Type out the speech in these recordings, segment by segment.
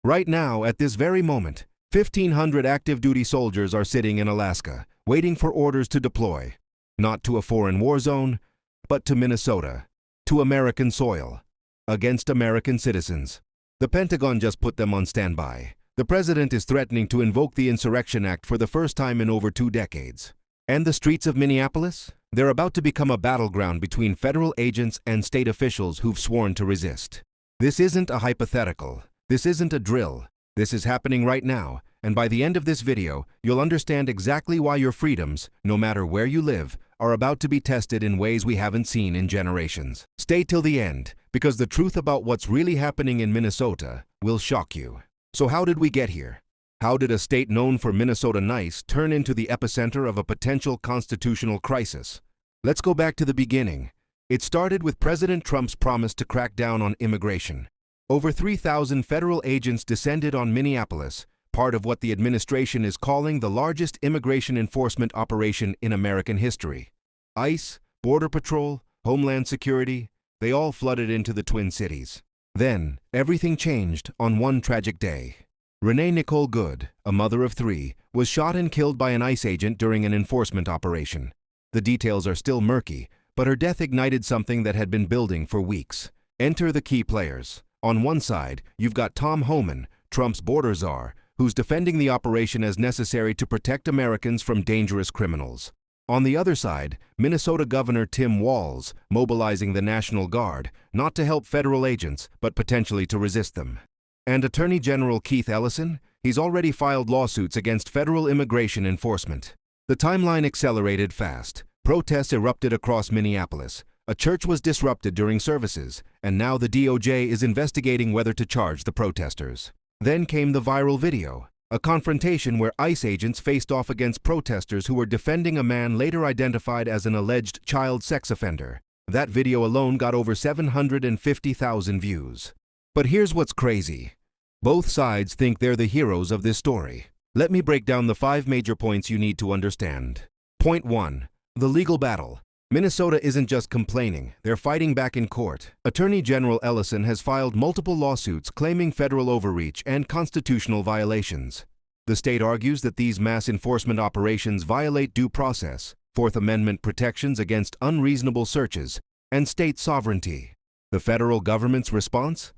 Right now, at this very moment, 1,500 active duty soldiers are sitting in Alaska, waiting for orders to deploy. Not to a foreign war zone, but to Minnesota, to American soil, against American citizens. The Pentagon just put them on standby. The president is threatening to invoke the Insurrection Act for the first time in over 2 decades. And the streets of Minneapolis? They're about to become a battleground between federal agents and state officials who've sworn to resist. This isn't a hypothetical. This isn't a drill. This is happening right now, and by the end of this video, you'll understand exactly why your freedoms, no matter where you live, are about to be tested in ways we haven't seen in generations. Stay till the end, because the truth about what's really happening in Minnesota will shock you. So how did we get here? How did a state known for Minnesota nice turn into the epicenter of a potential constitutional crisis? Let's go back to the beginning. It started with President Trump's promise to crack down on immigration. Over 3,000 federal agents descended on Minneapolis, part of what the administration is calling the largest immigration enforcement operation in American history. ICE, Border Patrol, Homeland Security, they all flooded into the Twin Cities. Then, everything changed on one tragic day. Renee Nicole Good, a mother of 3, was shot and killed by an ICE agent during an enforcement operation. The details are still murky, but her death ignited something that had been building for weeks. Enter the key players. On one side, you've got Tom Homan, Trump's border czar, who's defending the operation as necessary to protect Americans from dangerous criminals. On the other side, Minnesota Governor Tim Walz, mobilizing the National Guard, not to help federal agents, but potentially to resist them. And Attorney General Keith Ellison? He's already filed lawsuits against federal immigration enforcement. The timeline accelerated fast. Protests erupted across Minneapolis. A church was disrupted during services, and now the DOJ is investigating whether to charge the protesters. Then came the viral video, a confrontation where ICE agents faced off against protesters who were defending a man later identified as an alleged child sex offender. That video alone got over 750,000 views. But here's what's crazy. Both sides think they're the heroes of this story. Let me break down the 5 major points you need to understand. Point 1. The legal battle. Minnesota isn't just complaining, they're fighting back in court. Attorney General Ellison has filed multiple lawsuits claiming federal overreach and constitutional violations. The state argues that these mass enforcement operations violate due process, Fourth Amendment protections against unreasonable searches, and state sovereignty. The federal government's response?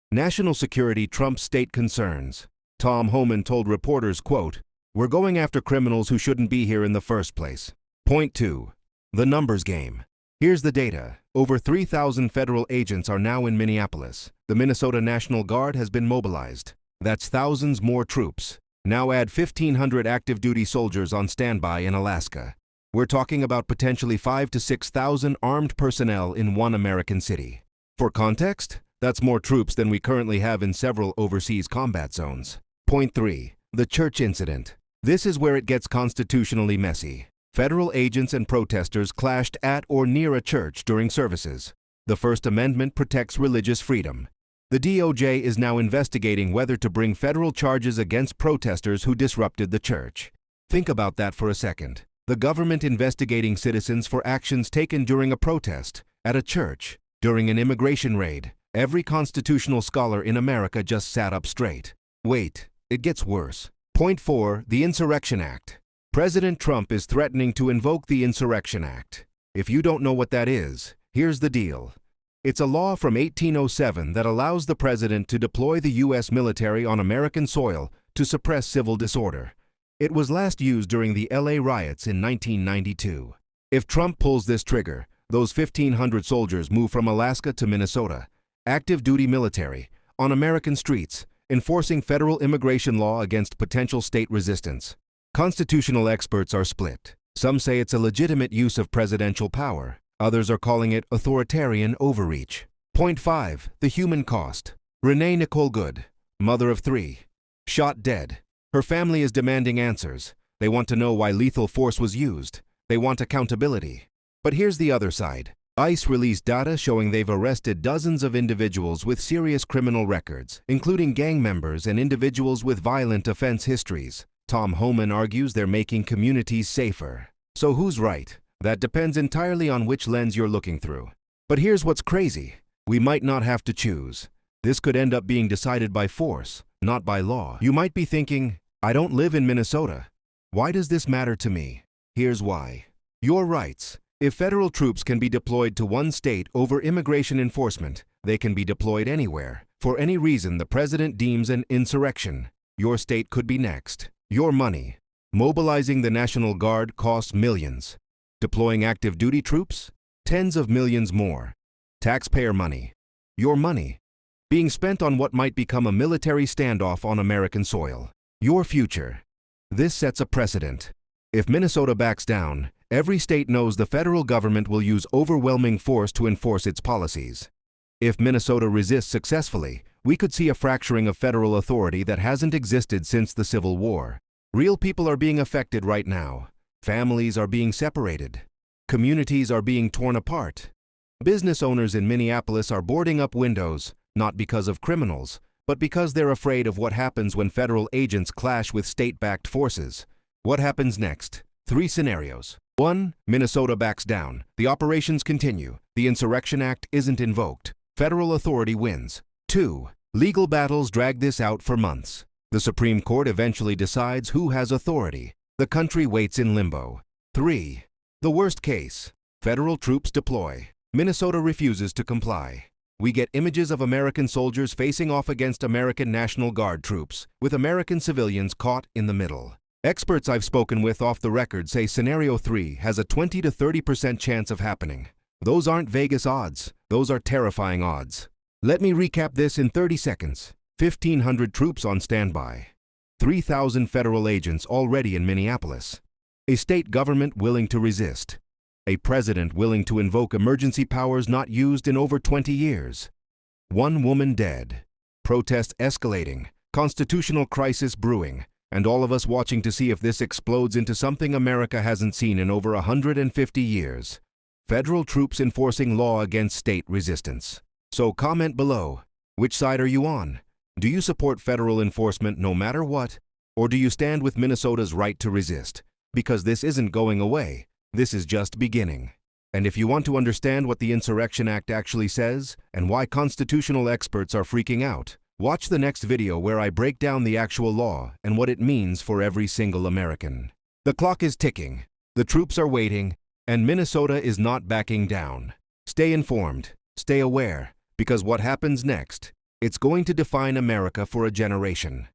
National security trumps state concerns. Tom Homan told reporters, quote, "We're going after criminals who shouldn't be here in the first place." Point 2. The numbers game. Here's the data. Over 3,000 federal agents are now in Minneapolis. The Minnesota National Guard has been mobilized. That's thousands more troops. Now add 1,500 active duty soldiers on standby in Alaska. We're talking about potentially 5,000 to 6,000 armed personnel in one American city. For context, that's more troops than we currently have in several overseas combat zones. Point 3. The church incident. This is where it gets constitutionally messy. Federal agents and protesters clashed at or near a church during services. The First Amendment protects religious freedom. The DOJ is now investigating whether to bring federal charges against protesters who disrupted the church. Think about that for a second. The government investigating citizens for actions taken during a protest, at a church, during an immigration raid. Every constitutional scholar in America just sat up straight. Wait, it gets worse. Point 4. The Insurrection Act. President Trump is threatening to invoke the Insurrection Act. If you don't know what that is, here's the deal. It's a law from 1807 that allows the president to deploy the U.S. military on American soil to suppress civil disorder. It was last used during the LA riots in 1992. If Trump pulls this trigger, those 1,500 soldiers move from Alaska to Minnesota, active duty military, on American streets, enforcing federal immigration law against potential state resistance. Constitutional experts are split. Some say it's a legitimate use of presidential power. Others are calling it authoritarian overreach. Point 5. The human cost. Renee Nicole Good, mother of 3, shot dead. Her family is demanding answers. They want to know why lethal force was used. They want accountability. But here's the other side. ICE released data showing they've arrested dozens of individuals with serious criminal records, including gang members and individuals with violent offense histories. Tom Homan argues they're making communities safer. So who's right? That depends entirely on which lens you're looking through. But here's what's crazy. We might not have to choose. This could end up being decided by force, not by law. You might be thinking, I don't live in Minnesota. Why does this matter to me? Here's why. Your rights. If federal troops can be deployed to one state over immigration enforcement, they can be deployed anywhere. For any reason the president deems an insurrection, your state could be next. Your money. Mobilizing the National Guard costs millions. Deploying active duty troops? Tens of millions more. Taxpayer money. Your money. Being spent on what might become a military standoff on American soil. Your future. This sets a precedent. If Minnesota backs down, every state knows the federal government will use overwhelming force to enforce its policies. If Minnesota resists successfully, we could see a fracturing of federal authority that hasn't existed since the Civil War. Real people are being affected right now. Families are being separated. Communities are being torn apart. Business owners in Minneapolis are boarding up windows, not because of criminals, but because they're afraid of what happens when federal agents clash with state-backed forces. What happens next? 3 scenarios. 1. Minnesota backs down. The operations continue. The Insurrection Act isn't invoked. Federal authority wins. 2. Legal battles drag this out for months. The Supreme Court eventually decides who has authority. The country waits in limbo. 3. The worst case. Federal troops deploy. Minnesota refuses to comply. We get images of American soldiers facing off against American National Guard troops, with American civilians caught in the middle. Experts I've spoken with off the record say Scenario 3 has a 20 to 30% chance of happening. Those aren't Vegas odds. Those are terrifying odds. Let me recap this in 30 seconds. 1,500 troops on standby. 3,000 federal agents already in Minneapolis. A state government willing to resist. A president willing to invoke emergency powers not used in over 20 years. 1 woman dead. Protests escalating. Constitutional crisis brewing. And all of us watching to see if this explodes into something America hasn't seen in over 150 years. Federal troops enforcing law against state resistance. So comment below. Which side are you on? Do you support federal enforcement no matter what? Or do you stand with Minnesota's right to resist? Because this isn't going away. This is just beginning. And if you want to understand what the Insurrection Act actually says and why constitutional experts are freaking out, watch the next video where I break down the actual law and what it means for every single American. The clock is ticking, the troops are waiting, and Minnesota is not backing down. Stay informed, stay aware, because what happens next, it's going to define America for a generation.